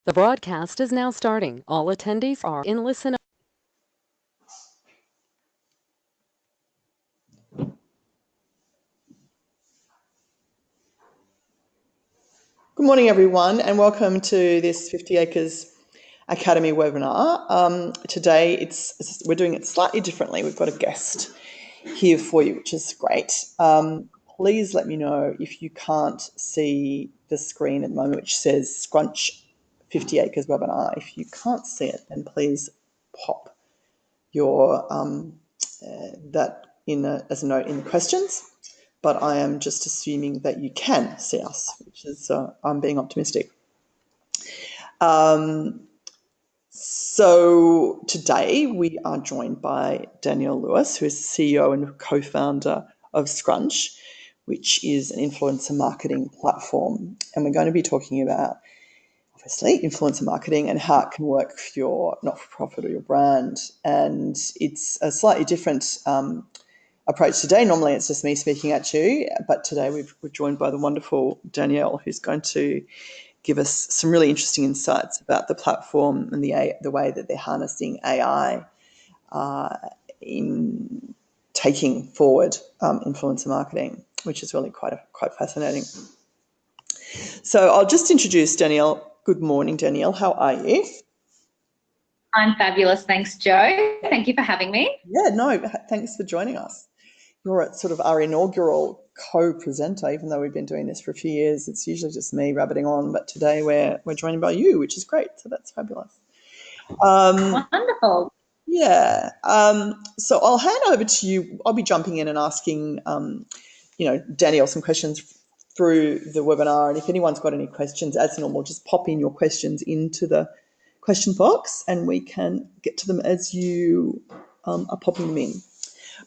The broadcast is now starting. All attendees are in listen. Good morning, everyone, and welcome to this 50 Acres Academy webinar. Today, we're doing it slightly differently. We've got a guest here for you, which is great. Please let me know if you can't see the screen at the moment, which says Scrunch 50 Acres webinar. If you can't see it, then please pop your that in as a note in the questions. But I am just assuming that you can see us, which is I'm being optimistic. So today we are joined by Danielle Lewis, who is the CEO and co-founder of Scrunch, which is an influencer marketing platform. And we're going to be talking about, obviously, influencer marketing and how it can work for your not-for-profit or your brand. And it's a slightly different approach today. Normally it's just me speaking at you, but today we're joined by the wonderful Danielle, who's going to give us some really interesting insights about the platform and the way that they're harnessing AI in taking forward influencer marketing, which is really quite fascinating. So I'll just introduce Danielle. Good morning, Danielle. How are you? I'm fabulous. Thanks, Jo. Thank you for having me. Yeah, no, thanks for joining us. You're at sort of our inaugural co-presenter, even though we've been doing this for a few years. It's usually just me rabbiting on, but today we're joined by you, which is great. So that's fabulous. Wonderful. Yeah. So I'll hand over to you. I'll be jumping in and asking, Danielle some questions through the webinar. And if anyone's got any questions, as normal, just pop in your questions into the question box and we can get to them as you are popping them in.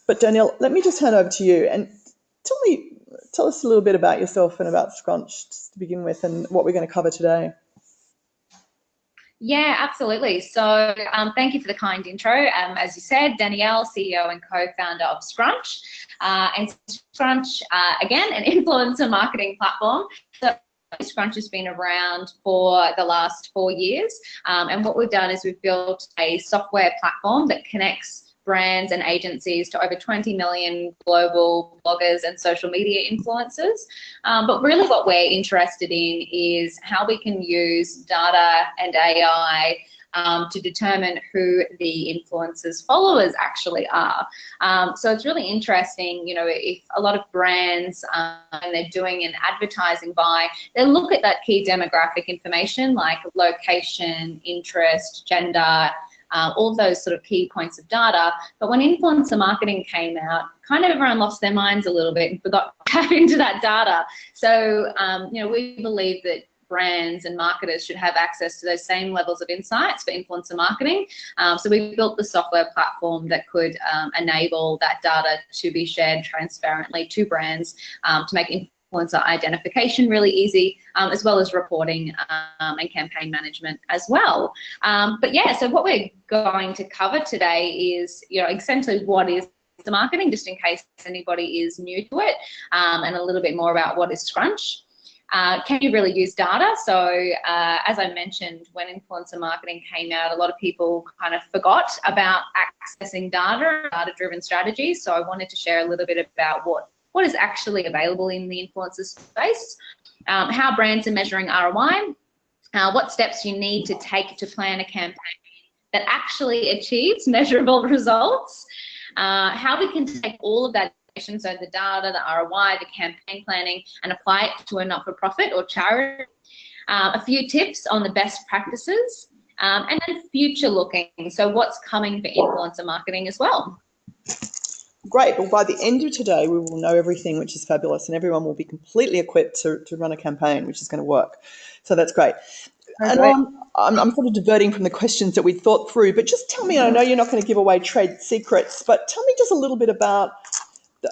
But Danielle, let me just hand over to you and tell us a little bit about yourself and about Scrunch just to begin with and what we're going to cover today. Yeah, absolutely. So thank you for the kind intro. As you said, Danielle, CEO and co-founder of Scrunch. And Scrunch, again, an influencer marketing platform. So Scrunch has been around for the last 4 years. And what we've done is we've built a software platform that connects brands and agencies to over 20 million global bloggers and social media influencers. But really what we're interested in is how we can use data and AI to determine who the influencers' followers actually are. So it's really interesting, if a lot of brands, when they're doing an advertising buy, they look at that key demographic information like location, interest, gender, all those sort of key points of data. But when influencer marketing came out, kind of everyone lost their minds a little bit and forgot to tap into that data. So, we believe that brands and marketers should have access to those same levels of insights for influencer marketing. So we built the software platform that could enable that data to be shared transparently to brands to make influencer identification really easy, as well as reporting and campaign management as well. But yeah, so what we're going to cover today is, essentially what is the marketing, just in case anybody is new to it, and a little bit more about what is Scrunch. Can you really use data? So as I mentioned, when influencer marketing came out, a lot of people kind of forgot about accessing data-driven strategies. So I wanted to share a little bit about what is actually available in the influencer space, how brands are measuring ROI, what steps you need to take to plan a campaign that actually achieves measurable results, how we can take all of that, so the data, the ROI, the campaign planning, and apply it to a not-for-profit or charity, a few tips on the best practices, and then future looking, so what's coming for influencer marketing as well. Great. Well, by the end of today, we will know everything, which is fabulous, and everyone will be completely equipped to run a campaign, which is going to work. So that's great. And I'm sort of diverting from the questions that we thought through, but just tell me, I know you're not going to give away trade secrets, but tell me just a little bit about,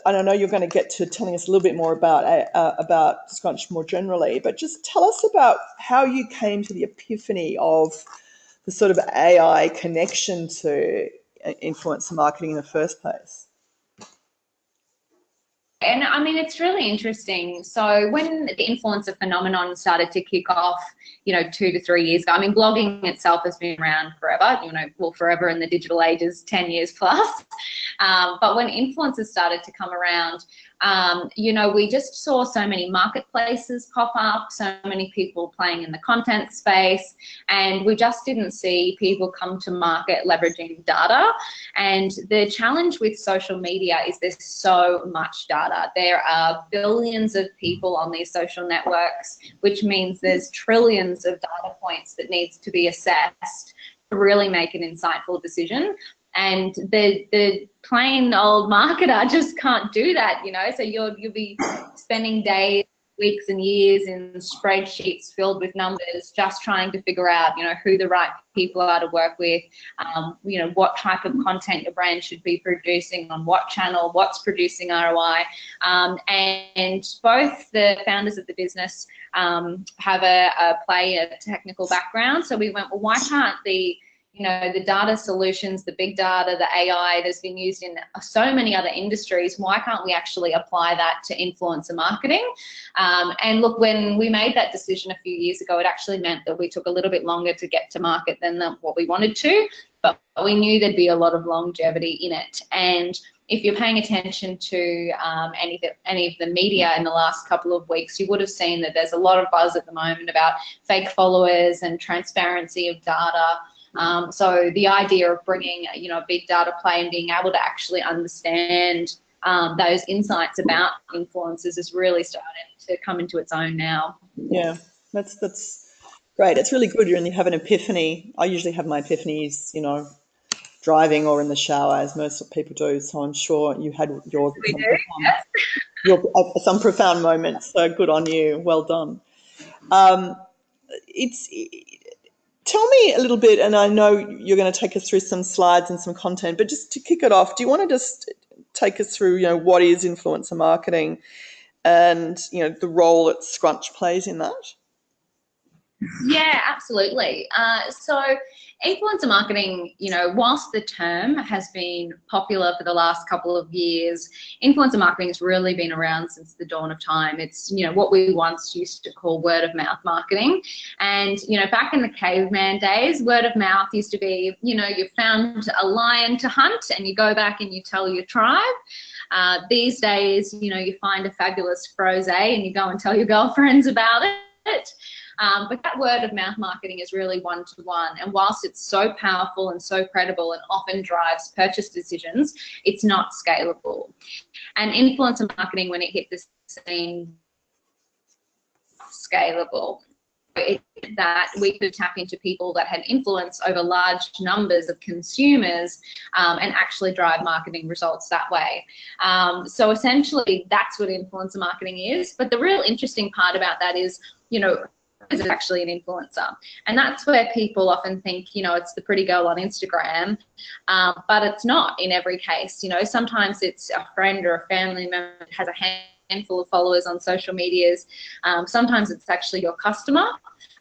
and I know you're going to get to telling us a little bit more about Scrunch more generally, but just tell us about how you came to the epiphany of the sort of AI connection to influencer marketing in the first place. And I mean, it's really interesting. So when the influencer phenomenon started to kick off, 2 to 3 years ago, I mean, blogging itself has been around forever, well, forever in the digital age is 10 years plus. But when influencers started to come around, we just saw so many marketplaces pop up, so many people playing in the content space, and we just didn't see people come to market leveraging data. And the challenge with social media is there's so much data. There are billions of people on these social networks, which means there's trillions of data points that needs to be assessed to really make an insightful decision. And the plain old marketer just can't do that, so you'll be spending days, weeks and years in spreadsheets filled with numbers just trying to figure out, who the right people are to work with, what type of content your brand should be producing on what channel, what's producing ROI. And both the founders of the business have a technical background. So we went, well, why can't the data solutions, the big data, the AI that's been used in so many other industries, why can't we actually apply that to influencer marketing? And look, when we made that decision a few years ago, it actually meant that we took a little bit longer to get to market than what we wanted to, but we knew there'd be a lot of longevity in it. And if you're paying attention to any of the media in the last couple of weeks, you would have seen that there's a lot of buzz at the moment about fake followers and transparency of data. So the idea of bringing, a big data play and being able to actually understand those insights about influencers is really starting to come into its own now. Yeah, that's great. It's really good. You have an epiphany. I usually have my epiphanies, driving or in the shower, as most people do. So I'm sure you had yours. We do, yes. Some profound moments. So good on you. Well done. Tell me a little bit, and I know you're going to take us through some slides and some content, but just to kick it off, do you want to just take us through, what is influencer marketing and, the role that Scrunch plays in that? Yeah, absolutely. So influencer marketing, whilst the term has been popular for the last couple of years, influencer marketing has really been around since the dawn of time. It's, what we once used to call word of mouth marketing. And, back in the caveman days, word of mouth used to be, you found a lion to hunt and you go back and you tell your tribe. These days, you find a fabulous frosé and you go and tell your girlfriends about it. But that word of mouth marketing is really one-to-one. And whilst it's so powerful and so credible and often drives purchase decisions, it's not scalable. And influencer marketing, when it hit the scene, scalable. That we could tap into people that had influence over large numbers of consumers and actually drive marketing results that way. So essentially, that's what influencer marketing is. But the real interesting part about that is, is actually an influencer. And that's where people often think, it's the pretty girl on Instagram, but it's not in every case. Sometimes it's a friend or a family member that has a handful of followers on social medias. Sometimes it's actually your customer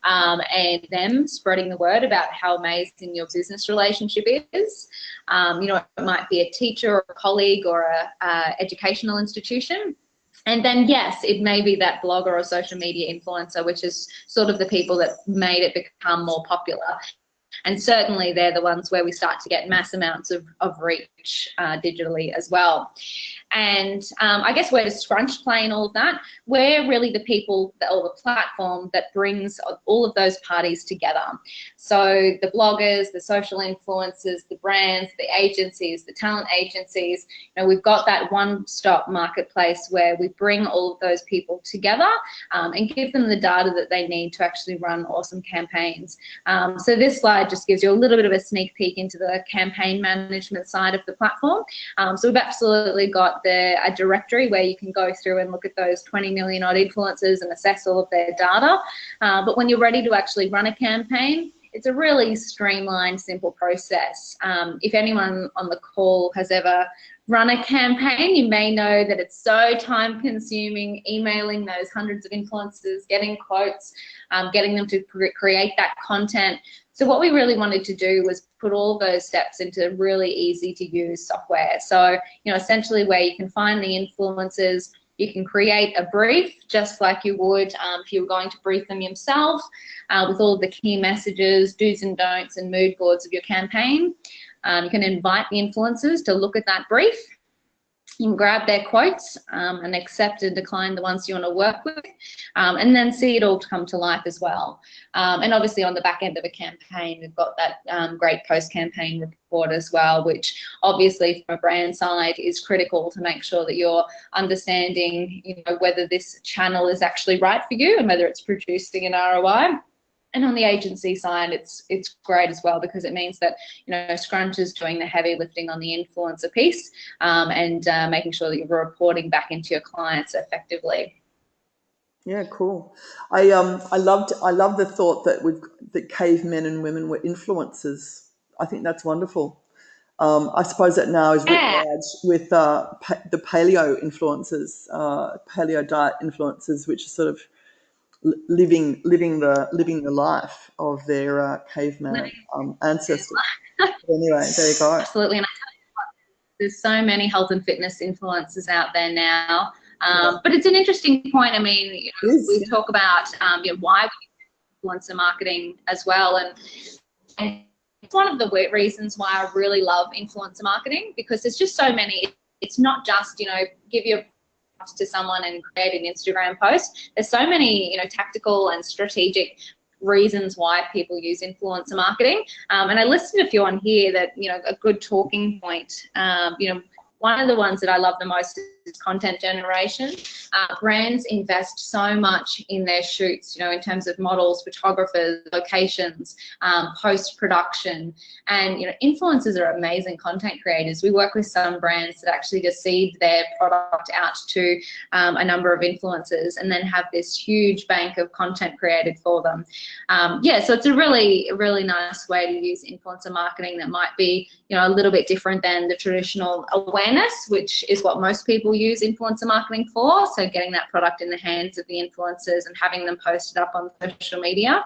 and them spreading the word about how amazing your business relationship is. It might be a teacher or a colleague or a educational institution. And then, yes, it may be that blogger or social media influencer, which is sort of the people that made it become more popular. And certainly they're the ones where we start to get mass amounts of reach digitally as well. And I guess where does Scrunch play in all of that? We're really the people or the platform that brings all of those parties together. So the bloggers, the social influencers, the brands, the agencies, the talent agencies, we've got that one-stop marketplace where we bring all of those people together and give them the data that they need to actually run awesome campaigns. So this slide just gives you a little bit of a sneak peek into the campaign management side of the platform. So we've absolutely got a directory where you can go through and look at those 20 million odd influencers and assess all of their data. But when you're ready to actually run a campaign, it's a really streamlined, simple process. If anyone on the call has ever run a campaign, you may know that it's so time consuming, emailing those hundreds of influencers, getting quotes, getting them to create that content. So what we really wanted to do was put all those steps into really easy to use software. So, essentially where you can find the influencers, you can create a brief just like you would if you were going to brief them yourself, with all the key messages, do's and don'ts, and mood boards of your campaign. You can invite the influencers to look at that brief. You can grab their quotes and accept and decline the ones you want to work with, and then see it all come to life as well. And obviously on the back end of a campaign, we've got that great post-campaign report as well, which obviously from a brand side is critical to make sure that you're understanding whether this channel is actually right for you and whether it's producing an ROI. And on the agency side, it's great as well, because it means that Scrunch is doing the heavy lifting on the influencer piece, and making sure that you're reporting back into your clients effectively. Yeah, cool. I love the thought that cavemen and women were influencers. I think that's wonderful. I suppose that now is writ large with the paleo influencers, paleo diet influencers, which are sort of living the life of their caveman ancestors. Anyway, there you go. Absolutely, and I tell you what, there's so many health and fitness influencers out there now. But it's an interesting point. I mean, we talk about why we influencer marketing as well, and it's one of the reasons why I really love influencer marketing, because there's just so many. It's not just give your to someone and create an Instagram post. There's so many tactical and strategic reasons why people use influencer marketing, and I listed a few on here that a good talking point. One of the ones that I love the most is content generation. Brands invest so much in their shoots, in terms of models, photographers, locations, post-production, and influencers are amazing content creators. We work with some brands that actually just seed their product out to a number of influencers and then have this huge bank of content created for them. So it's a really nice way to use influencer marketing that might be a little bit different than the traditional awareness, which is what most people use influencer marketing for. So getting that product in the hands of the influencers and having them posted up on social media.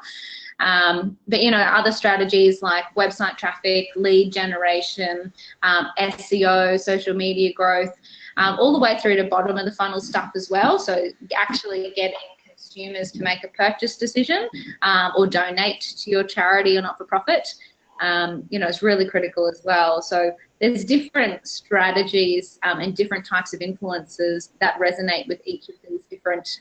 But other strategies like website traffic, lead generation, SEO, social media growth, all the way through to bottom of the funnel stuff as well. So actually getting consumers to make a purchase decision, or donate to your charity or not-for-profit. It's really critical as well. So there's different strategies and different types of influencers that resonate with each of these different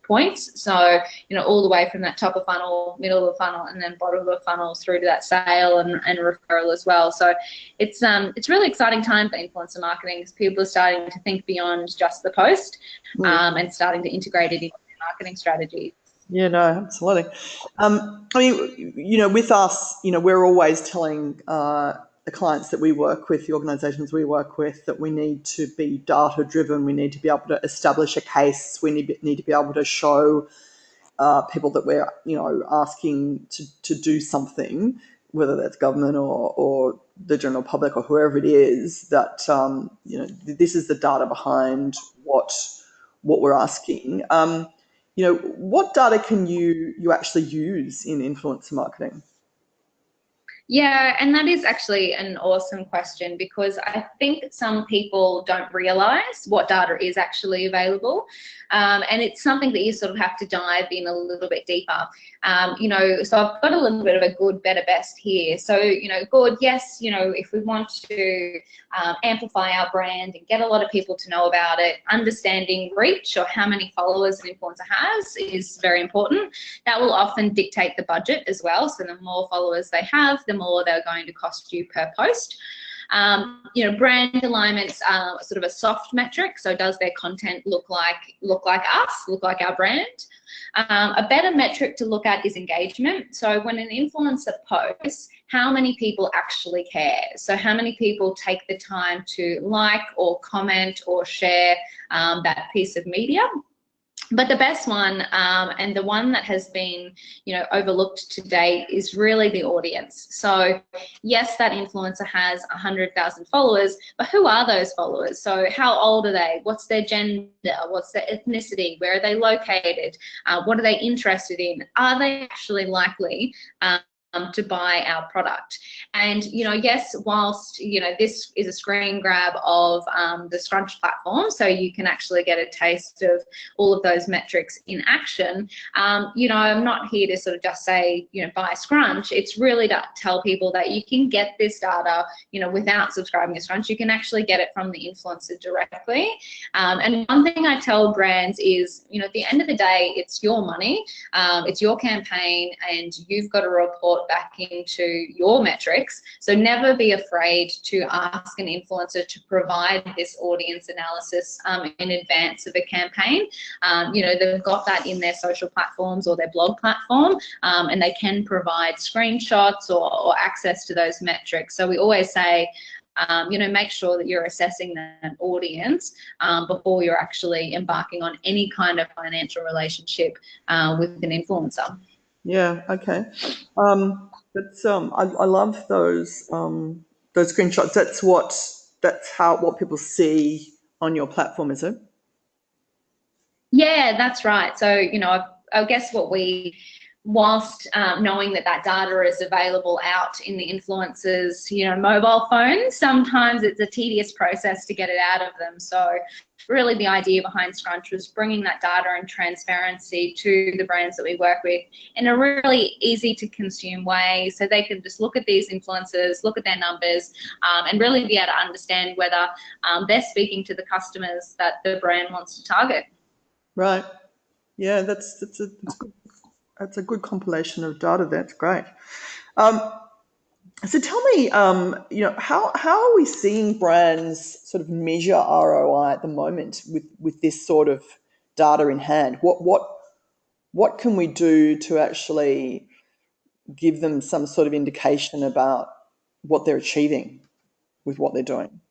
points. So, all the way from that top of funnel, middle of the funnel, and then bottom of the funnel through to that sale and referral as well. So it's really exciting time for influencer marketing, because people are starting to think beyond just the post, and starting to integrate it into their marketing strategies. Yeah, no, absolutely. I mean, with us, we're always telling the clients that we work with, the organisations we work with, that we need to be data driven. We need to be able to establish a case. We need to be able to show people that we're, asking to do something, whether that's government or the general public or whoever it is, that this is the data behind what we're asking. What data can you actually use in influencer marketing? Yeah, and that is actually an awesome question, because I think some people don't realise what data is actually available, and it's something that you sort of have to dive in a little bit deeper. So I've got a little bit of a good, better, best here. So, good, yes, if we want to amplify our brand and get a lot of people to know about it, understanding reach or how many followers an influencer has is very important. That will often dictate the budget as well. So the more followers they have, the more they're going to cost you per post. Brand alignment's sort of a soft metric. So does their content look like us, look like our brand? A better metric to look at is engagement. So when an influencer posts, how many people actually care? So how many people take the time to like or comment or share that piece of media? But the best one, and the one that has been, overlooked to date, is really the audience. So yes, that influencer has 100,000 followers, but who are those followers? So how old are they? What's their gender? What's their ethnicity? Where are they located? What are they interested in? Are they actually likely to buy our product. And, yes, whilst, this is a screen grab of the Scrunch platform, so you can actually get a taste of all of those metrics in action, I'm not here to sort of just say, buy Scrunch. It's really to tell people that you can get this data, without subscribing to Scrunch. You can actually get it from the influencer directly. And one thing I tell brands is, at the end of the day, it's your money, it's your campaign, and you've got to report back into your metrics. So never be afraid to ask an influencer to provide this audience analysis in advance of a campaign. They've got that in their social platforms or their blog platform, and they can provide screenshots or access to those metrics. So we always say, make sure that you're assessing that audience before you're actually embarking on any kind of financial relationship with an influencer. Yeah. Okay. I love those screenshots. That's what people see on your platform, is it? Yeah, that's right. So, I guess whilst knowing that data is available out in the influencers, mobile phones, sometimes it's a tedious process to get it out of them. So really the idea behind Scrunch was bringing that data and transparency to the brands that we work with in a really easy to consume way, so they can just look at these influencers, look at their numbers, and really be able to understand whether they're speaking to the customers that the brand wants to target. Right. Yeah, that's good. That's a good compilation of data. That's great. So tell me, how are we seeing brands sort of measure ROI at the moment with this sort of data in hand? What can we do to actually give them some sort of indication about what they're achieving with what they're doing?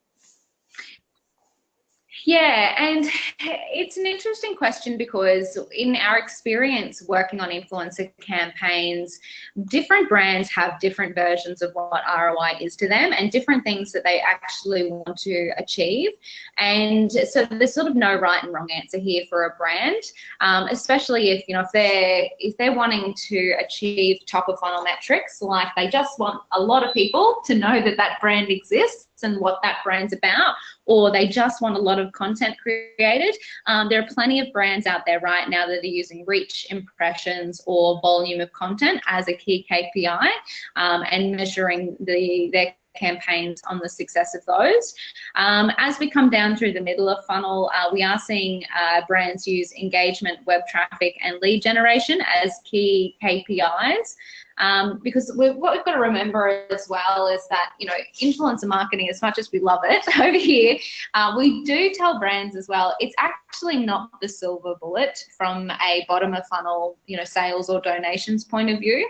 Yeah, and it's an interesting question because in our experience working on influencer campaigns, different brands have different versions of what ROI is to them and different things that they actually want to achieve. And so there's sort of no right and wrong answer here for a brand, especially if they're wanting to achieve top of funnel metrics, like they just want a lot of people to know that brand exists and what that brand's about, or they just want a lot of content created. There are plenty of brands out there right now that are using reach, impressions, or volume of content as a key KPI, and measuring their campaigns on the success of those. As we come down through the middle of funnel, we are seeing brands use engagement, web traffic, and lead generation as key KPIs. Because what we've got to remember as well is that, influencer marketing, as much as we love it over here, we do tell brands as well, it's actually not the silver bullet from a bottom of funnel, sales or donations point of view.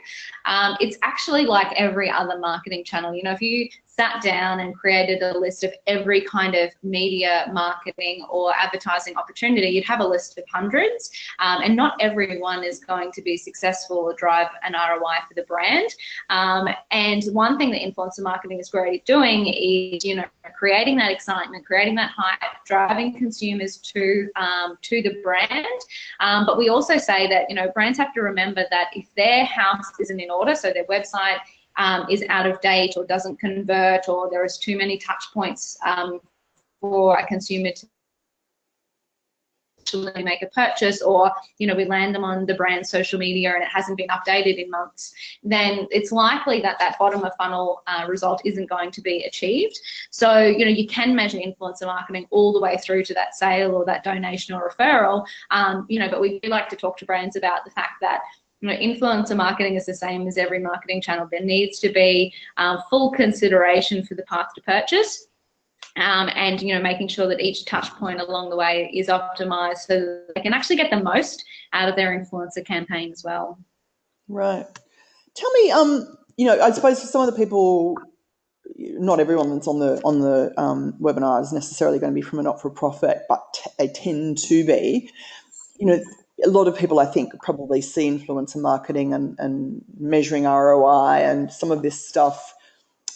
It's actually like every other marketing channel. If you sat down and created a list of every kind of media marketing or advertising opportunity, you'd have a list of hundreds, and not everyone is going to be successful or drive an ROI for the brand. And one thing that influencer marketing is great at doing is, creating that excitement, creating that hype, driving consumers to the brand. But we also say that, brands have to remember that if their house isn't in order, so their website is out of date or doesn't convert, or there is too many touch points for a consumer to make a purchase, or we land them on the brand's social media and it hasn't been updated in months, then it's likely that bottom of funnel result isn't going to be achieved. So you can measure influencer marketing all the way through to that sale or that donation or referral, but we do like to talk to brands about the fact that influencer marketing is the same as every marketing channel. There needs to be full consideration for the path to purchase, and making sure that each touch point along the way is optimized so that they can actually get the most out of their influencer campaign as well. Right. Tell me, I suppose for some of the people, not everyone that's on the webinar is necessarily going to be from a not-for-profit, but they tend to be. A lot of people, I think, probably see influencer marketing and measuring ROI, and some of this stuff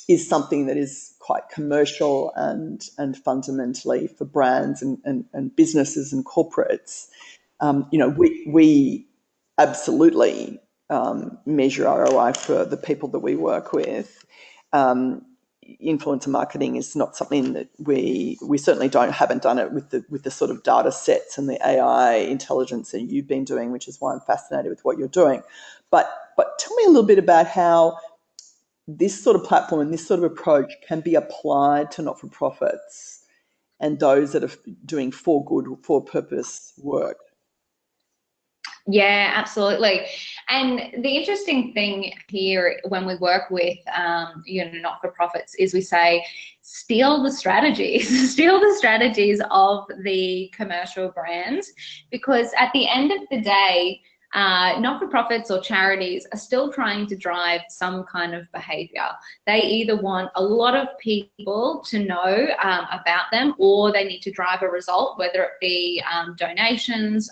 is something that is quite commercial and fundamentally for brands and businesses and corporates. We absolutely measure ROI for the people that we work with. Influencer marketing is not something that we certainly haven't done it with the sort of data sets and the AI intelligence that you've been doing, which is why I'm fascinated with what you're doing. But tell me a little bit about how this sort of platform and this sort of approach can be applied to not-for-profits and those that are doing for purpose work. Yeah, absolutely. And the interesting thing here when we work with not-for-profits is we say, steal the strategies, steal the strategies of the commercial brands, because at the end of the day, not-for-profits or charities are still trying to drive some kind of behavior. They either want a lot of people to know about them, or they need to drive a result, whether it be donations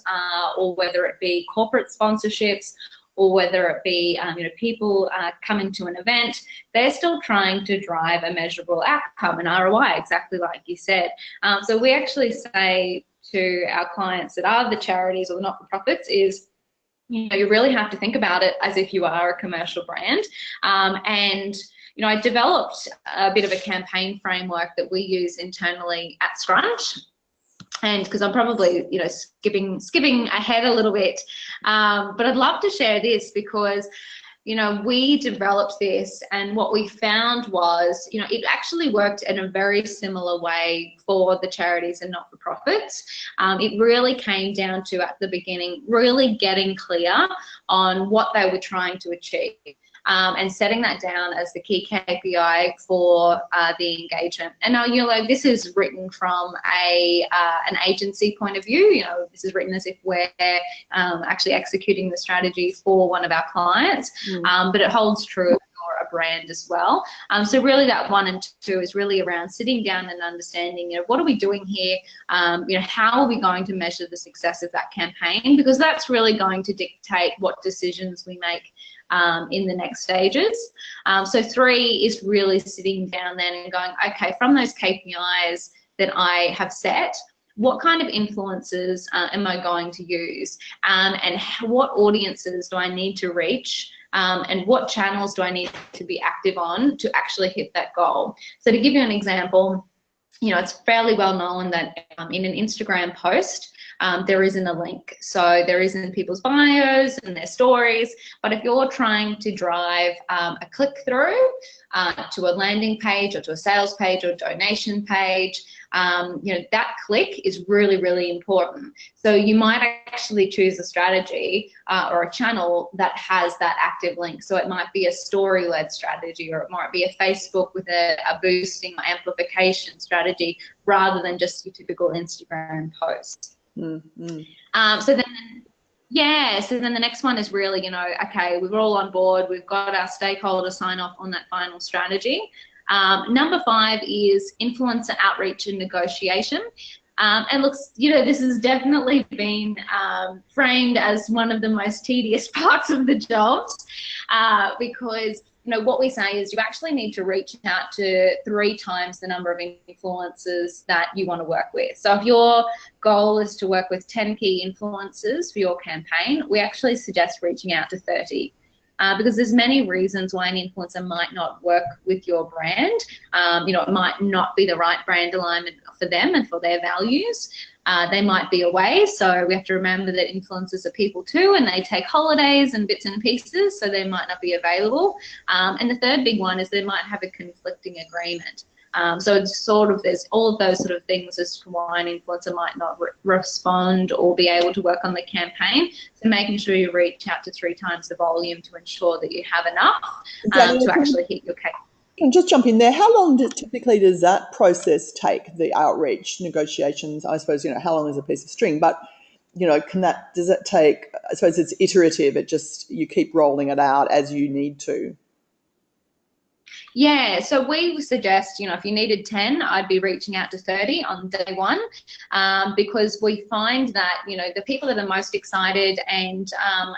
or whether it be corporate sponsorships, or whether it be people coming to an event. They're still trying to drive a measurable outcome, an ROI, exactly like you said. So we actually say to our clients that are the charities or the not-for-profits is, you really have to think about it as if you are a commercial brand. And I developed a bit of a campaign framework that we use internally at Scrunch. And because I'm probably, skipping ahead a little bit, but I'd love to share this because, we developed this, and what we found was, it actually worked in a very similar way for the charities and not-for-profits. It really came down to, at the beginning, really getting clear on what they were trying to achieve. And setting that down as the key KPI for the engagement. And now, this is written from an agency point of view. This is written as if we're actually executing the strategy for one of our clients, but it holds true for a brand as well. So really that 1 and 2 is really around sitting down and understanding, what are we doing here? How are we going to measure the success of that campaign? Because that's really going to dictate what decisions we make in the next stages. So 3 is really sitting down then and going, okay, from those KPIs that I have set, what kind of influencers am I going to use? And what audiences do I need to reach? And what channels do I need to be active on to actually hit that goal? So to give you an example, it's fairly well known that in an Instagram post, there isn't a link. So there isn't people's bios and their stories. But if you're trying to drive a click-through to a landing page or to a sales page or donation page, that click is really, really important. So you might actually choose a strategy or a channel that has that active link. So it might be a story-led strategy, or it might be a Facebook with a boosting or amplification strategy, rather than just your typical Instagram post. So then the next one is really, okay, we're all on board. We've got our stakeholders sign off on that final strategy. Number 5 is influencer outreach and negotiation. And look, this has definitely been framed as one of the most tedious parts of the jobs because what we say is you actually need to reach out to 3 times the number of influencers that you want to work with. So if your goal is to work with 10 key influencers for your campaign, we actually suggest reaching out to 30. Because there's many reasons why an influencer might not work with your brand. It might not be the right brand alignment for them and for their values. They might be away, so we have to remember that influencers are people too, and they take holidays and bits and pieces, so they might not be available. And the third big one is they might have a conflicting agreement. So it's there's all of those sort of things as to why an influencer might not respond or be able to work on the campaign. So making sure you reach out to 3 times the volume to ensure that you have enough to actually hit your KPI. Can just jump in there. How long typically does that process take, the outreach negotiations? I suppose, how long is a piece of string? But, does it take, I suppose it's iterative. You keep rolling it out as you need to. Yeah, so we suggest, if you needed 10, I'd be reaching out to 30 on day one, because we find that, the people that are most excited and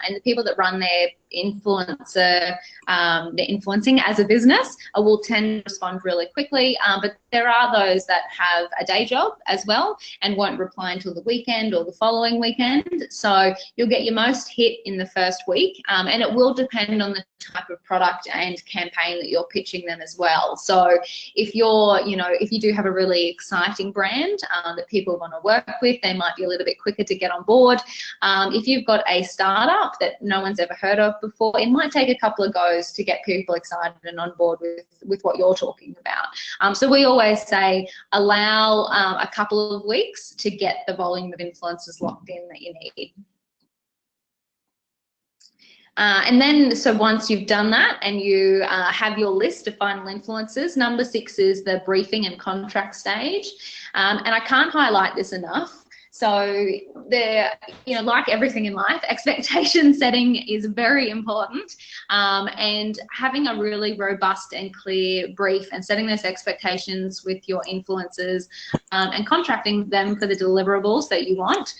the people that run their influencer, they're influencing as a business, will tend to respond really quickly. But there are those that have a day job as well and won't reply until the weekend or the following weekend. So you'll get your most hit in the first week, and it will depend on the type of product and campaign that you're pitching them as well. So if if you do have a really exciting brand that people want to work with, they might be a little bit quicker to get on board. If you've got a startup that no one's ever heard of before, it might take a couple of goes to get people excited and on board with what you're talking about. So we always say allow a couple of weeks to get the volume of influencers locked in that you need. And then, so once you've done that and you have your list of final influencers, number 6 is the briefing and contract stage. And I can't highlight this enough. So like everything in life, expectation setting is very important, and having a really robust and clear brief and setting those expectations with your influencers and contracting them for the deliverables that you want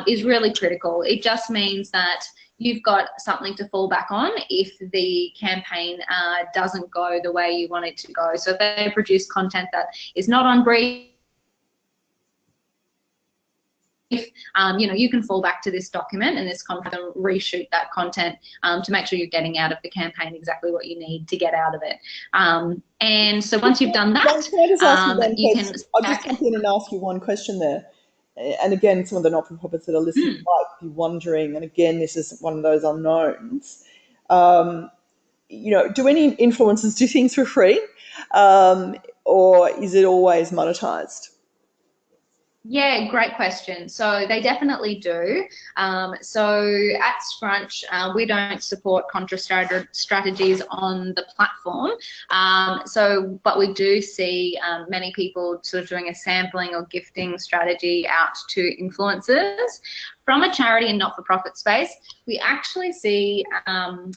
is really critical. It just means that you've got something to fall back on if the campaign doesn't go the way you want it to go. So if they produce content that is not on brief, you can fall back to this document and this content and reshoot that content to make sure you're getting out of the campaign exactly what you need to get out of it. And so once you've done that, you can... I'll just jump in and ask you one question there. And again, some of the not-for-profits that are listening might be wondering, and again, this is one of those unknowns, do any influencers do things for free, or is it always monetized? Yeah, great question. So they definitely do. So at Scrunch, we don't support contra strategies on the platform. But we do see many people sort of doing a sampling or gifting strategy out to influencers. From a charity and not-for-profit space, we actually see them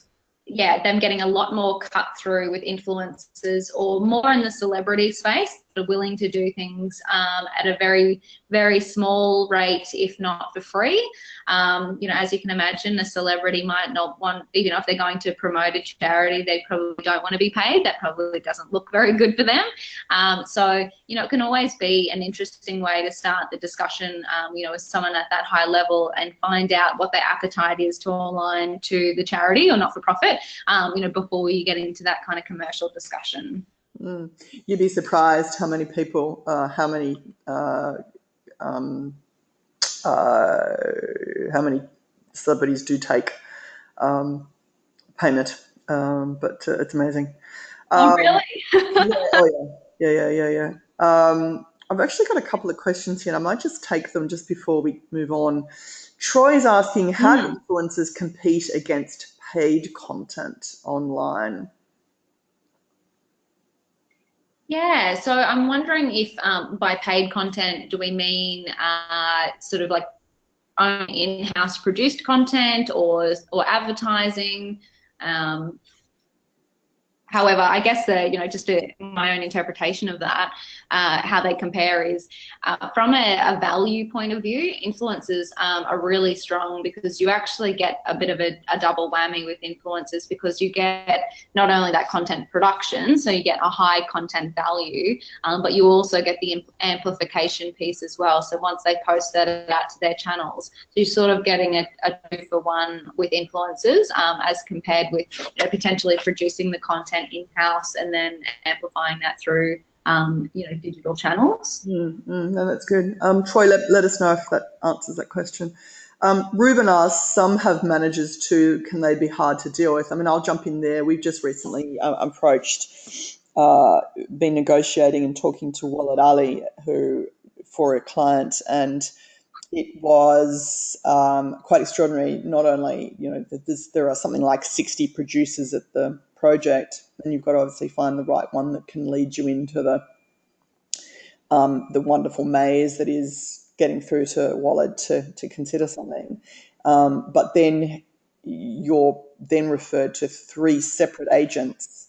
getting a lot more cut through with influencers, or more in the celebrity space, that are willing to do things at a very, very small rate, if not for free. As you can imagine, a celebrity might not want, if they're going to promote a charity, they probably don't want to be paid. That probably doesn't look very good for them. So it can always be an interesting way to start the discussion, with someone at that high level, and find out what their appetite is to align to the charity or not-for-profit, before you get into that kind of commercial discussion. You'd be surprised how many people, how many celebrities do take payment, but it's amazing. Really? Yeah. I've actually got a couple of questions here, and I might just take them just before we move on. Troy's asking, how do influencers compete against paid content online? Yeah, so I'm wondering if by paid content, do we mean sort of like own in-house produced content or advertising? However, I guess just my own interpretation of that, how they compare is from a value point of view, influencers are really strong, because you actually get a bit of a double whammy with influencers, because you get not only that content production, so you get a high content value, but you also get the amplification piece as well. So once they post that out to their channels, so you're sort of getting a 2-for-1 with influencers, as compared with potentially producing the content in-house and then amplifying that through digital channels. No, that's good. Troy, let us know if that answers that question. Ruben asks, some have managers too, can they be hard to deal with? I mean, I'll jump in there. We've just recently been negotiating and talking to Walid Ali, for a client, and it was quite extraordinary. Not only, there are something like 60 producers at the project, and you've got to obviously find the right one that can lead you into the wonderful maze that is getting through to Walid to consider something. But then you're then referred to 3 separate agents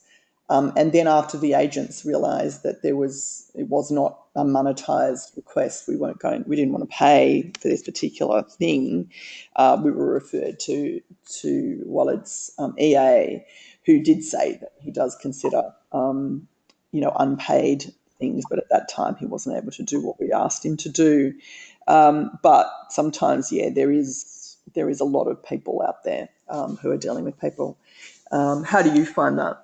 And then after the agents realised that it was not a monetized request, we didn't want to pay for this particular thing. We were referred to Wallet's EA, who did say that he does consider unpaid things, but at that time he wasn't able to do what we asked him to do. But sometimes, there is a lot of people out there who are dealing with people. How do you find that?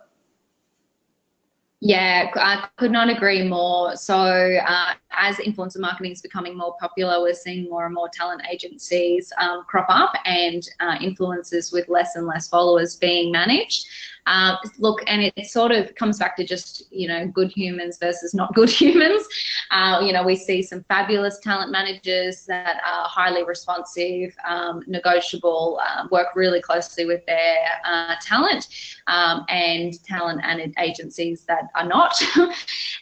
Yeah, I could not agree more. So as influencer marketing is becoming more popular, we're seeing more and more talent agencies crop up, and influencers with less and less followers being managed. Look, and it sort of comes back to just, good humans versus not good humans. We see some fabulous talent managers that are highly responsive, negotiable, work really closely with their talent, and talent and agencies that are not.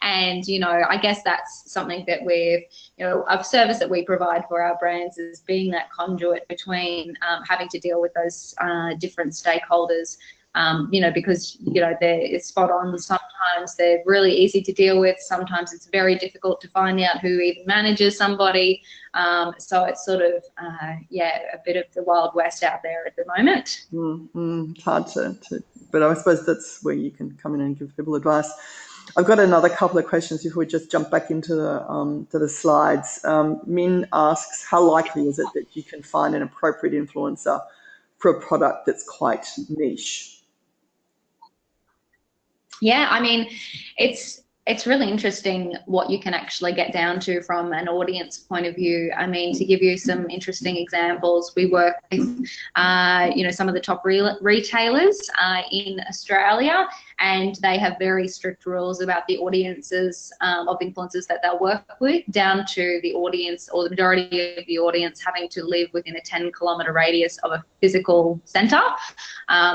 And, I guess that's something that a service that we provide for our brands is being that conduit between having to deal with those different stakeholders. Because, they're spot on. Sometimes they're really easy to deal with. Sometimes it's very difficult to find out who even manages somebody. So it's sort of, a bit of the Wild West out there at the moment. It's hard to, but I suppose that's where you can come in and give people advice. I've got another couple of questions before we just jump back into the slides. Min asks, how likely is it that you can find an appropriate influencer for a product that's quite niche? Yeah, I mean, it's really interesting what you can actually get down to from an audience point of view. I mean, to give you some interesting examples, we work with, some of the top retailers in Australia, and they have very strict rules about the audiences of influencers that they'll work with, down to the audience, or the majority of the audience, having to live within a 10-kilometre radius of a physical centre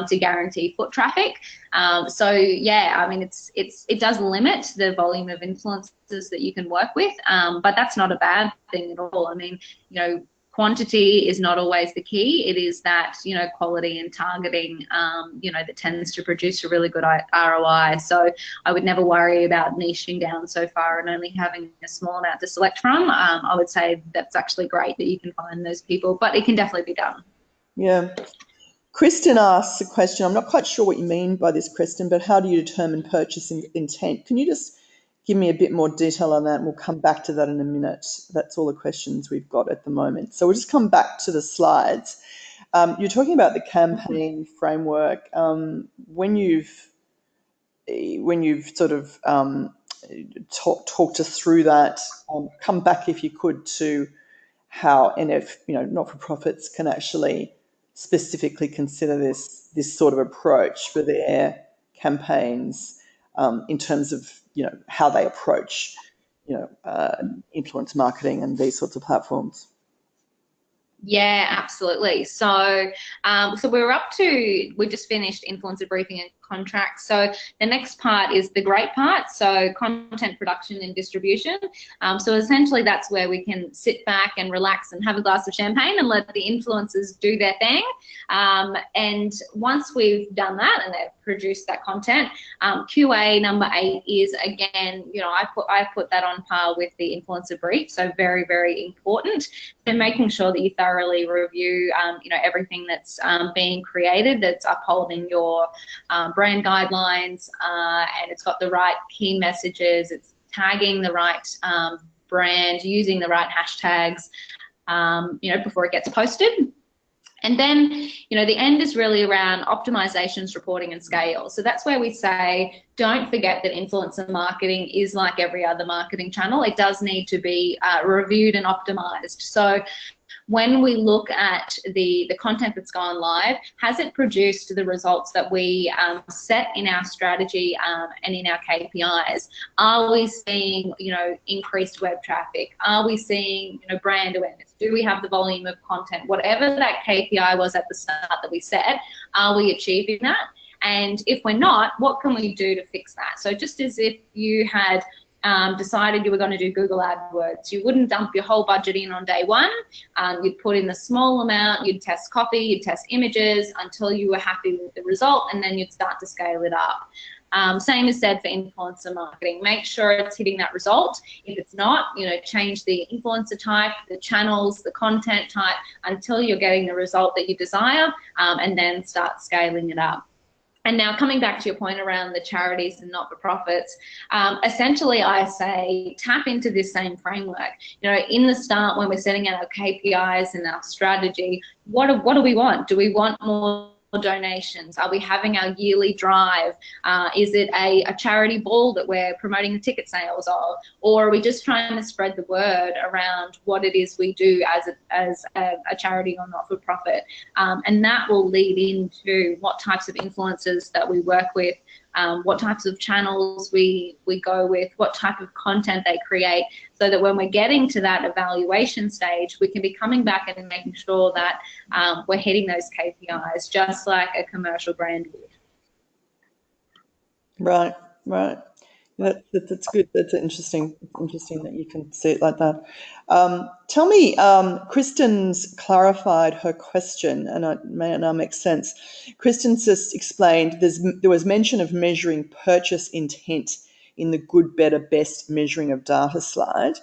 to guarantee foot traffic. So yeah, I mean, it does limit the volume of influencers that you can work with, but that's not a bad thing at all. I mean, quantity is not always the key. It is that, quality and targeting, that tends to produce a really good ROI. So I would never worry about niching down so far and only having a small amount to select from. I would say that's actually great that you can find those people, but it can definitely be done. Yeah. Kristen asks a question. I'm not quite sure what you mean by this, Kristen, but how do you determine purchase intent? Can you just give me a bit more detail on that, and we'll come back to that in a minute. That's all the questions we've got at the moment. So we'll just come back to the slides. You're talking about the campaign framework. When you've sort of talked us through that, come back if you could to how, and if not-for-profits can actually specifically consider this sort of approach for their campaigns, in terms of how they approach influence marketing and these sorts of platforms. Yeah, absolutely. So we just finished influencer briefing and contracts. So the next part is the great part. So content production and distribution. So essentially that's where we can sit back and relax and have a glass of champagne and let the influencers do their thing. And once we've done that and they've produced that content, QA number 8 is, again, I put that on par with the influencer brief. So very, very important. And making sure that you thoroughly review, everything that's being created, that's upholding your brand guidelines, and it's got the right key messages, it's tagging the right brand, using the right hashtags, before it gets posted. And then, the end is really around optimizations, reporting, and scale. So that's where we say, don't forget that influencer marketing is like every other marketing channel. It does need to be reviewed and optimized. So when we look at the content that's gone live, has it produced the results that we set in our strategy and in our KPIs? Are we seeing, increased web traffic? Are we seeing, brand awareness? Do we have the volume of content? Whatever that KPI was at the start that we set, are we achieving that? And if we're not, what can we do to fix that? So just as if you had decided you were going to do Google AdWords, you wouldn't dump your whole budget in on day one. You'd put in the small amount, you'd test copy, you'd test images until you were happy with the result, and then you'd start to scale it up. Same is said for influencer marketing. Make sure it's hitting that result. If it's not, change the influencer type, the channels, the content type until you're getting the result that you desire, and then start scaling it up. And now coming back to your point around the charities and not-for-profits, essentially I say tap into this same framework. In the start when we're setting out our KPIs and our strategy, what do we want? Do we want more donations? Are we having our yearly drive? Is it a charity ball that we're promoting the ticket sales of? Or are we just trying to spread the word around what it is we do as a charity or not-for-profit? And that will lead into what types of influencers that we work with, what types of channels we go with, what type of content they create, so that when we're getting to that evaluation stage, we can be coming back and making sure that we're hitting those KPIs, just like a commercial brand would. Right, right. That's good. That's interesting. Interesting that you can see it like that. Tell me, Kristen's clarified her question, and it may now make sense. Kristen just explained there was mention of measuring purchase intent in the good, better, best measuring of data slide.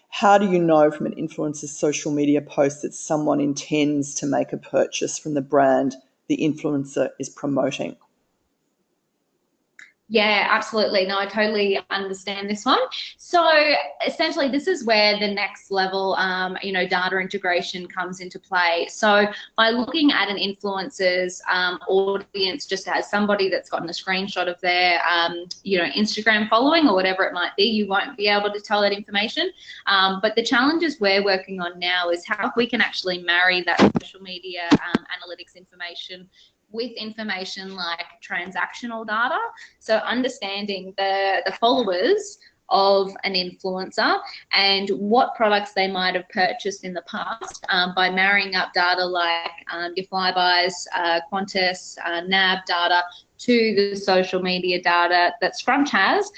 How do you know from an influencer's social media post that someone intends to make a purchase from the brand the influencer is promoting? Yeah, absolutely. No, I totally understand this one. So essentially, this is where the next level, data integration comes into play. So by looking at an influencer's audience, just as somebody that's gotten a screenshot of their, Instagram following or whatever it might be, you won't be able to tell that information. But the challenges we're working on now is how we can actually marry that social media analytics information with information like transactional data. So understanding the followers of an influencer and what products they might have purchased in the past by marrying up data like your Flybys, Qantas, NAB data to the social media data that Scrunch has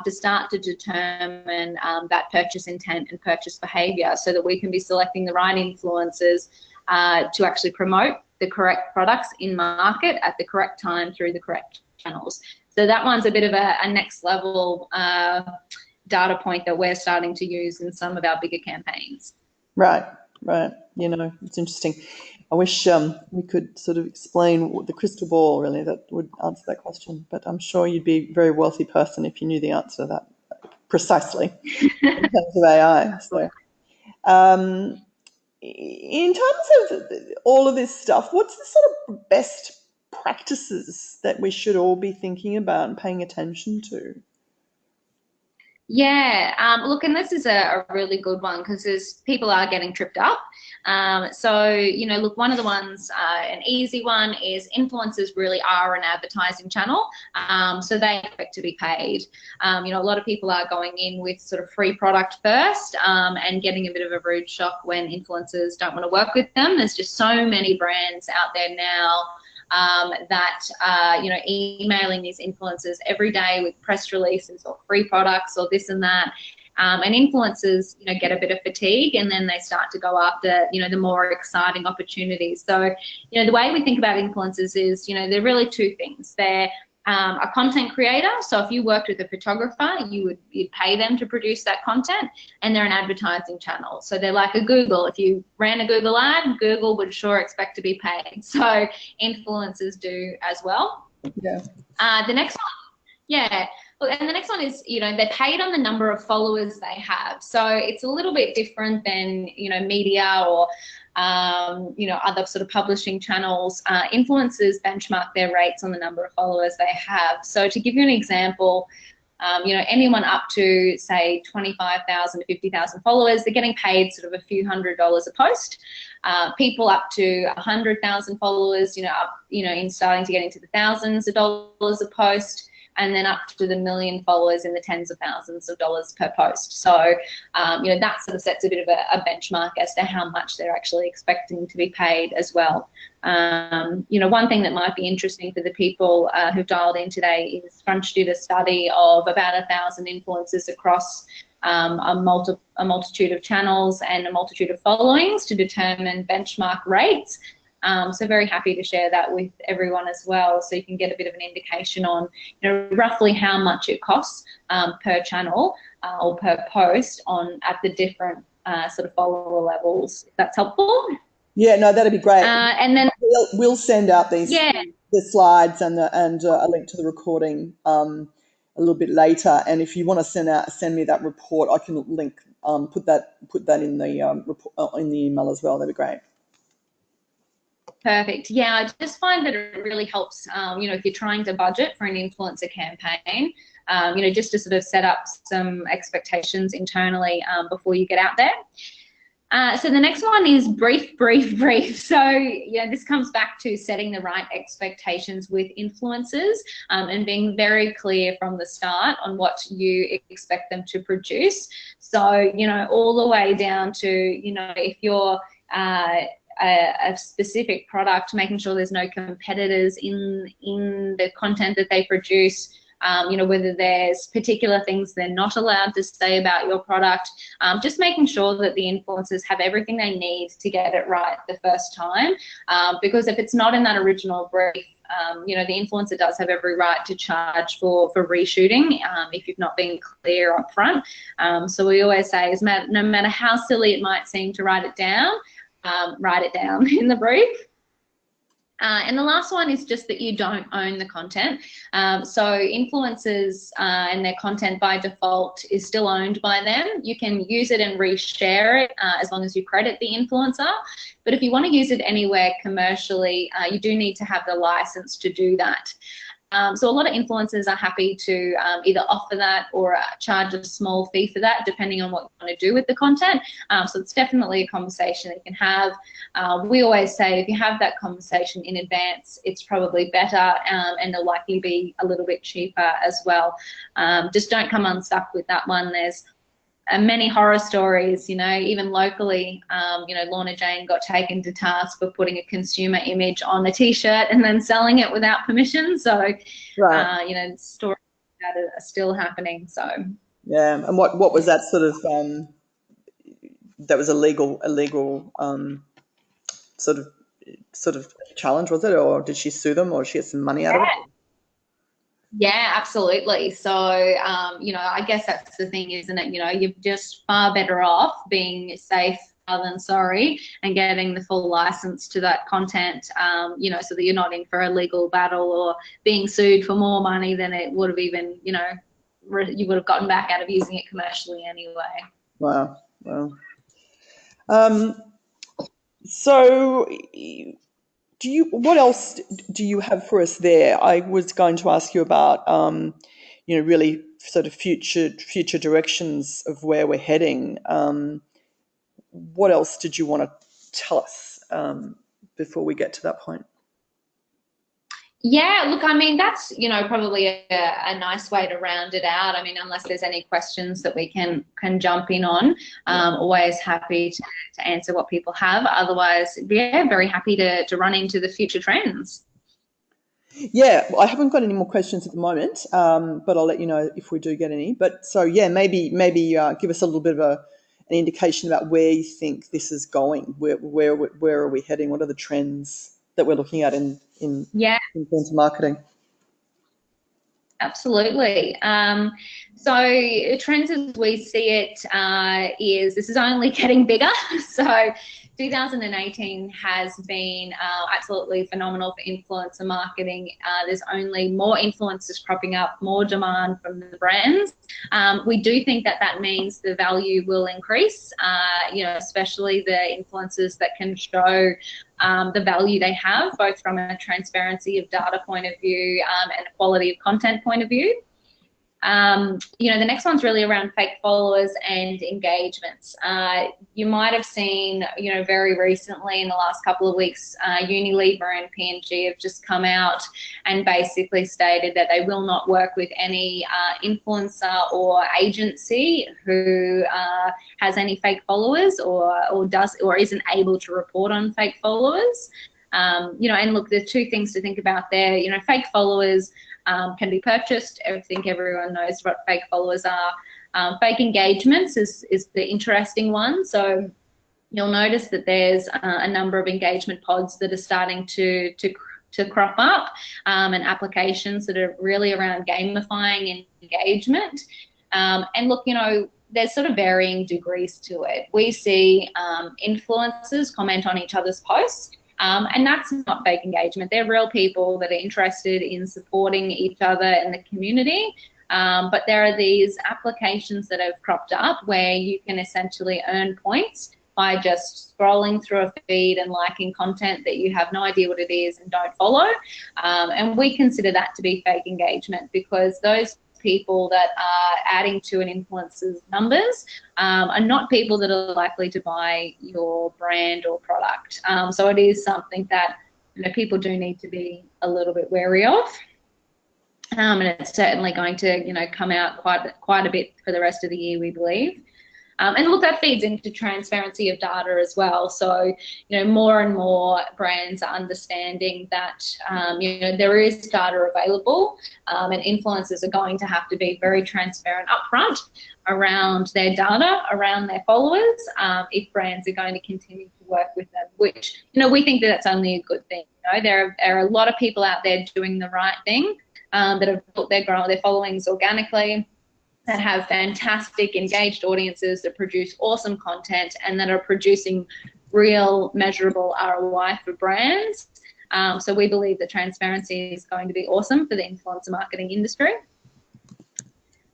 to start to determine that purchase intent and purchase behaviour, so that we can be selecting the right influencers to actually promote the correct products in market at the correct time through the correct channels. So that one's a bit of a next level data point that we're starting to use in some of our bigger campaigns. Right. It's interesting. I wish we could sort of explain the crystal ball, really, that would answer that question. But I'm sure you'd be a very wealthy person if you knew the answer to that precisely in terms of AI. So, in terms of all of this stuff, what's the sort of best practices that we should all be thinking about and paying attention to? Yeah, look, and this is a really good one because people are getting tripped up. Look, one of the ones, an easy one is influencers really are an advertising channel, so they expect to be paid. A lot of people are going in with sort of free product first and getting a bit of a rude shock when influencers don't want to work with them. There's just so many brands out there now emailing these influencers every day with press releases or free products or this and that. And influencers, get a bit of fatigue, and then they start to go after, the more exciting opportunities. So, the way we think about influencers is, they're really two things. They're a content creator. So if you worked with a photographer, you'd pay them to produce that content, and they're an advertising channel. So they're like a Google. If you ran a Google ad, Google would sure expect to be paid. So influencers do as well. Yeah. The next one, and the next one is, they're paid on the number of followers they have. So it's a little bit different than, media or other sort of publishing channels. Influencers benchmark their rates on the number of followers they have. So to give you an example, anyone up to say 25,000 to 50,000 followers, they're getting paid sort of a few $100s a post. People up to 100,000 followers, in starting to get into the thousands of dollars a post, and then up to the 1 million followers in the tens of thousands of dollars per post. So, that sort of sets a bit of a benchmark as to how much they're actually expecting to be paid as well. One thing that might be interesting for the people who've dialed in today is Scrunch did a study of about 1,000 influencers across a multitude of channels and a multitude of followings to determine benchmark rates. So very happy to share that with everyone as well, so you can get a bit of an indication on, roughly how much it costs per channel or per post at the different sort of follower levels. If that's helpful. Yeah, no, that'd be great. And then we'll send out the slides and a link to the recording a little bit later. And if you want to send me that report, I can link put that in the report in the email as well. That'd be great. Perfect. Yeah, I just find that it really helps, if you're trying to budget for an influencer campaign, just to sort of set up some expectations internally before you get out there. So the next one is brief, brief, brief. So this comes back to setting the right expectations with influencers and being very clear from the start on what you expect them to produce. So, all the way down to, if you're a specific product, making sure there's no competitors in the content that they produce. Whether there's particular things they're not allowed to say about your product, just making sure that the influencers have everything they need to get it right the first time. Because if it's not in that original brief, the influencer does have every right to charge for reshooting if you've not been clear up front. So we always say, no matter how silly it might seem to write it down in the brief. And the last one is just that you don't own the content. So influencers and their content by default is still owned by them. You can use it and reshare it as long as you credit the influencer. But if you want to use it anywhere commercially, you do need to have the license to do that. So a lot of influencers are happy to either offer that or charge a small fee for that, depending on what you want to do with the content. So it's definitely a conversation that you can have. We always say if you have that conversation in advance, it's probably better and it'll likely be a little bit cheaper as well. Just don't come unstuck with that one. There's many horror stories, even locally, Lorna Jane got taken to task for putting a consumer image on a t-shirt and then selling it without permission. So, right. Stories that are still happening. So, yeah. And what was that sort of, that was illegal sort of challenge, was it? Or did she sue them or she get some money out of it? Yeah, absolutely. So, I guess that's the thing, isn't it? You're just far better off being safe rather than sorry and getting the full license to that content, so that you're not in for a legal battle or being sued for more money than it would have even, you would have gotten back out of using it commercially anyway. Wow. So what else do you have for us there? I was going to ask you about, really sort of future directions of where we're heading. What else did you want to tell us before we get to that point? Yeah, look, I mean, that's, probably a nice way to round it out. I mean, unless there's any questions that we can jump in on, always happy to answer what people have. Otherwise, yeah, very happy to run into the future trends. Yeah, well, I haven't got any more questions at the moment, but I'll let you know if we do get any. But so, yeah, maybe give us a little bit of an indication about where you think this is going. Where are we heading? What are the trends that we're looking at in influencer marketing? Absolutely. So trends as we see it is this is only getting bigger. So 2018 has been absolutely phenomenal for influencer marketing. There's only more influencers cropping up, more demand from the brands. We do think that means the value will increase, especially the influencers that can show the value they have, both from a transparency of data point of view and a quality of content point of view. The next one's really around fake followers and engagements. You might have seen, very recently in the last couple of weeks, Unilever and P&G have just come out and basically stated that they will not work with any influencer or agency who has any fake followers or isn't able to report on fake followers. And look, there's two things to think about there. Fake followers can be purchased. I think everyone knows what fake followers are. Fake engagements is the interesting one. So you'll notice that there's a number of engagement pods that are starting to crop up, and applications that are really around gamifying engagement. And look, there's sort of varying degrees to it. We see influencers comment on each other's posts, and that's not fake engagement. They're real people that are interested in supporting each other and the community. But there are these applications that have cropped up where you can essentially earn points by just scrolling through a feed and liking content that you have no idea what it is and don't follow. And we consider that to be fake engagement, because those people that are adding to an influencer's numbers are not people that are likely to buy your brand or product. So it is something that people do need to be a little bit wary of. And it's certainly going to come out quite a bit for the rest of the year, we believe. And look, that feeds into transparency of data as well. So, more and more brands are understanding that, there is data available, and influencers are going to have to be very transparent upfront around their data, around their followers, if brands are going to continue to work with them, which, we think that that's only a good thing. There are a lot of people out there doing the right thing, that have built their followings organically, that have fantastic engaged audiences, that produce awesome content, and that are producing real measurable ROI for brands. So we believe that transparency is going to be awesome for the influencer marketing industry.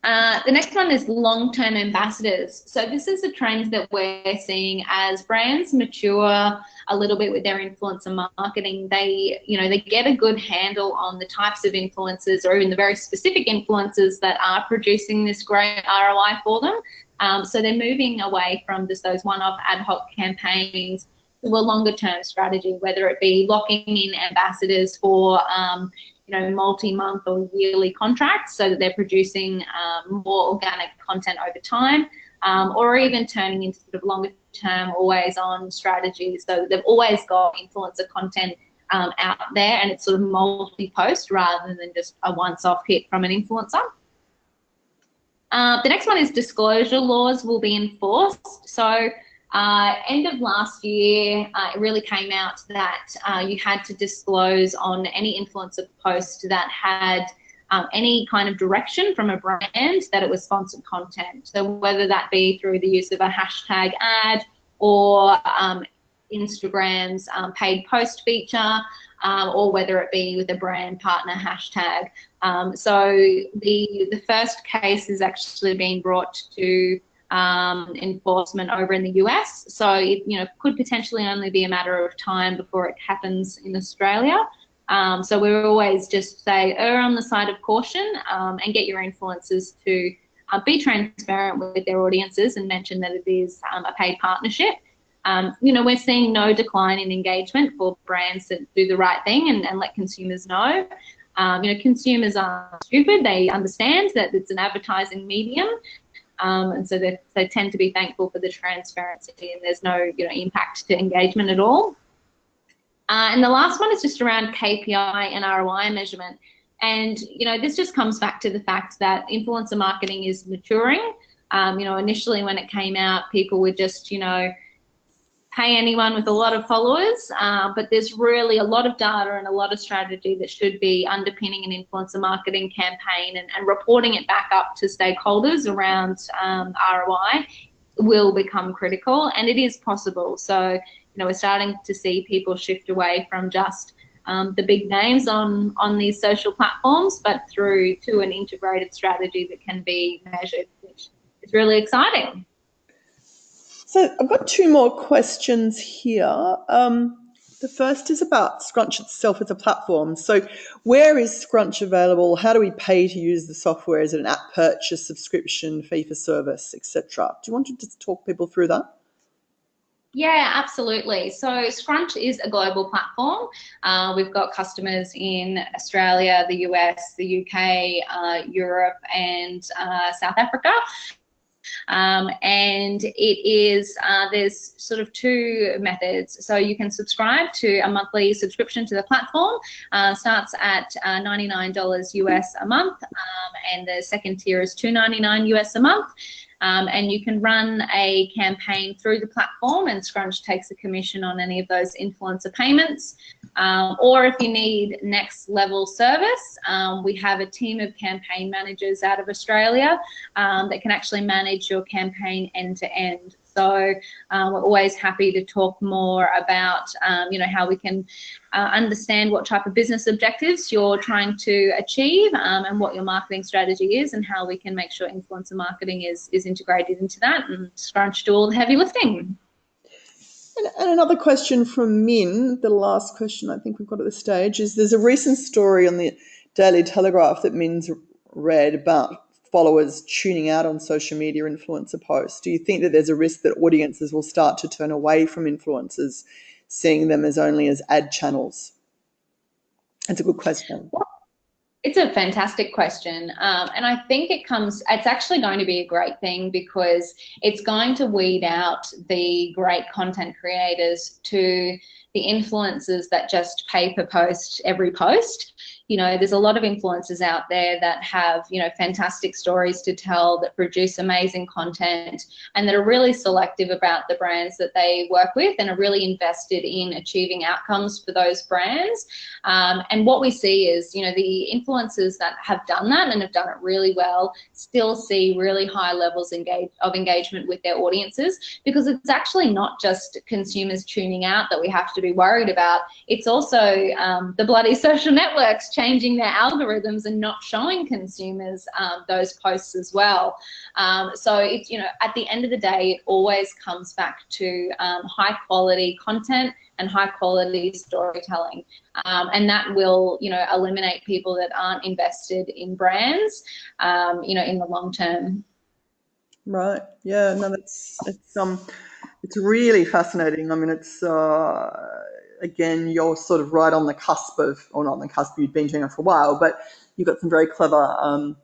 The next one is long-term ambassadors. So this is a trend that we're seeing as brands mature a little bit with their influencer marketing. They get a good handle on the types of influencers, or even the very specific influencers that are producing this great ROI for them. So they're moving away from just those one-off ad hoc campaigns to a longer-term strategy, whether it be locking in ambassadors for multi-month or yearly contracts, so that they're producing more organic content over time, or even turning into sort of longer-term, always-on strategies, so that they've always got influencer content out there, and it's sort of multi-post rather than just a once-off hit from an influencer. The next one is disclosure laws will be enforced. So end of last year, it really came out that you had to disclose on any influencer post that had any kind of direction from a brand that it was sponsored content. So whether that be through the use of a hashtag ad, or Instagram's paid post feature, or whether it be with a brand partner hashtag. So the first case is actually being brought to enforcement over in the US. So it could potentially only be a matter of time before it happens in Australia. So we always just say err on the side of caution, and get your influencers to be transparent with their audiences and mention that it is a paid partnership. We're seeing no decline in engagement for brands that do the right thing and let consumers know. Consumers aren't stupid. They understand that it's an advertising medium. And so they tend to be thankful for the transparency, and there's no impact to engagement at all. And the last one is just around KPI and ROI measurement. And, this just comes back to the fact that influencer marketing is maturing. Initially when it came out, people would just, pay anyone with a lot of followers, but there's really a lot of data and a lot of strategy that should be underpinning an influencer marketing campaign, and reporting it back up to stakeholders around ROI will become critical, and it is possible. So, we're starting to see people shift away from just the big names on these social platforms, but through to an integrated strategy that can be measured, which is really exciting. So I've got two more questions here. The first is about Scrunch itself as a platform. So where is Scrunch available? How do we pay to use the software? Is it an app purchase, subscription, fee for service, etc.? Do you want to just talk people through that? Yeah, absolutely. So Scrunch is a global platform. We've got customers in Australia, the US, the UK, Europe, and South Africa. And it is, there's sort of two methods. So you can subscribe to a monthly subscription to the platform, starts at $99 US a month, and the second tier is $2.99 US a month. And you can run a campaign through the platform, and Scrunch takes a commission on any of those influencer payments. Or if you need next level service, we have a team of campaign managers out of Australia that can actually manage your campaign end to end. So we're always happy to talk more about, how we can understand what type of business objectives you're trying to achieve, and what your marketing strategy is, and how we can make sure influencer marketing is integrated into that, and Scrunch do all the heavy lifting. And another question from Min, the last question I think we've got at this stage, is there's a recent story on the Daily Telegraph that Min's read about followers tuning out on social media influencer posts. Do you think that there's a risk that audiences will start to turn away from influencers, seeing them as only as ad channels? That's a good question. It's a fantastic question. And I think it's actually going to be a great thing, because it's going to weed out the great content creators to the influencers that just pay per post every post. There's a lot of influencers out there that have, fantastic stories to tell, that produce amazing content, and that are really selective about the brands that they work with, and are really invested in achieving outcomes for those brands. And what we see is, the influencers that have done that and have done it really well still see really high levels of engagement with their audiences, because it's actually not just consumers tuning out that we have to be worried about. It's also the bloody social networks changing their algorithms and not showing consumers those posts as well. So it's, at the end of the day, it always comes back to high quality content and high quality storytelling. And that will, eliminate people that aren't invested in brands, in the long term. Right. Yeah, no, it's really fascinating. I mean, it's, again, you're sort of right on the cusp of, or not on the cusp, you've been doing it for a while, but you've got some very clever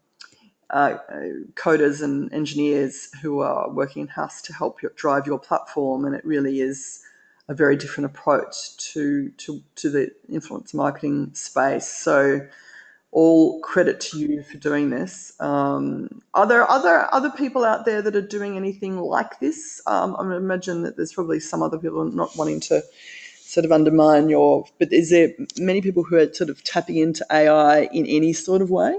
coders and engineers who are working in-house to help you drive your platform, and it really is a very different approach to the influencer marketing space. So all credit to you for doing this. Are there other people out there that are doing anything like this? I would imagine that there's probably some other people not wanting to sort of undermine but is there many people who are sort of tapping into AI in any sort of way?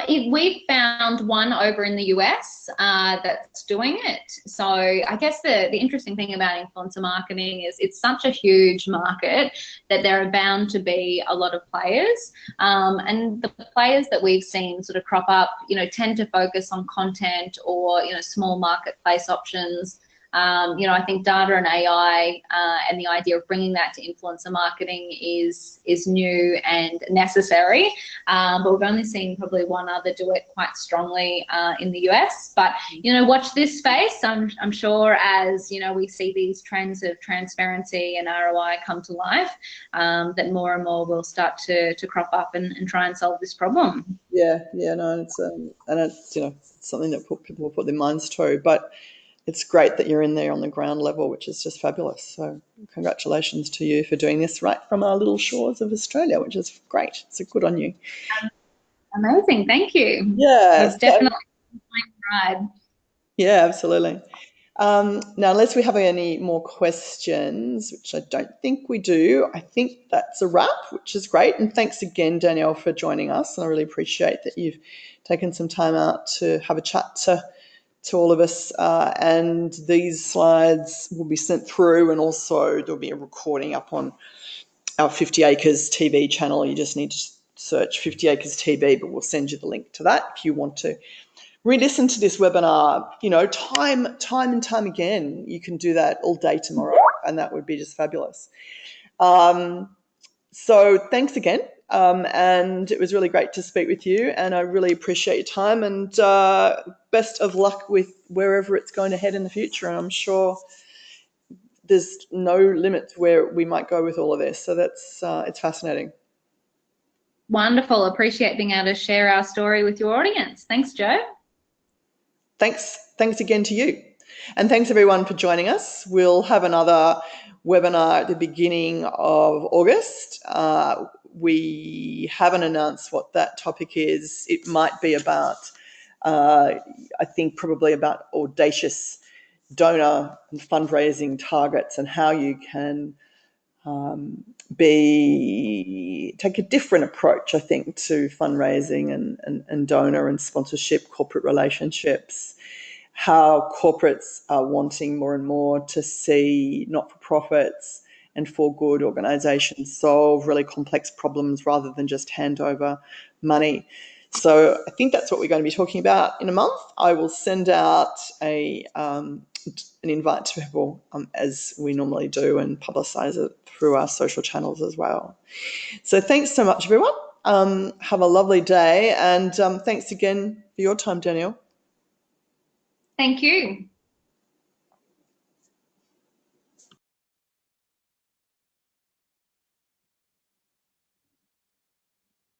We've found one over in the US that's doing it. So I guess the interesting thing about influencer marketing is it's such a huge market that there are bound to be a lot of players. And the players that we've seen sort of crop up, tend to focus on content or, small marketplace options. I think data and AI and the idea of bringing that to influencer marketing is new and necessary. But we've only seen probably one other do it quite strongly in the US. But, watch this space. I'm sure as, we see these trends of transparency and ROI come to life, that more and more will start to crop up and try and solve this problem. Yeah, no, it's something that people will put their minds to, but it's great that you're in there on the ground level, which is just fabulous. So congratulations to you for doing this right from our little shores of Australia, which is great. So good on you. Amazing. Thank you. Yeah. It's definitely a ride. Yeah, absolutely. Now, unless we have any more questions, which I don't think we do, I think that's a wrap, which is great. And thanks again, Danielle, for joining us. And I really appreciate that you've taken some time out to have a chat to all of us, and these slides will be sent through, and also there'll be a recording up on our 50 Acres TV channel. You just need to search 50 Acres TV, but we'll send you the link to that if you want to re-listen to this webinar, time and time again. You can do that all day tomorrow, and that would be just fabulous. So thanks again. And it was really great to speak with you, and I really appreciate your time, and best of luck with wherever it's going to head in the future. And I'm sure there's no limit where we might go with all of this. So that's it's fascinating. Wonderful. Appreciate being able to share our story with your audience. Thanks, Jo. thanks again to you. And thanks everyone for joining us. We'll have another webinar at the beginning of August. We haven't announced what that topic is. It might be about, I think probably about audacious donor and fundraising targets and how you can take a different approach, I think, to fundraising and donor and sponsorship, corporate relationships, how corporates are wanting more and more to see not-for-profits and for-good organisations solve really complex problems rather than just hand over money. So I think that's what we're going to be talking about in a month. I will send out an invite to people as we normally do and publicise it through our social channels as well. So thanks so much, everyone. Have a lovely day, and thanks again for your time, Danielle. Thank you.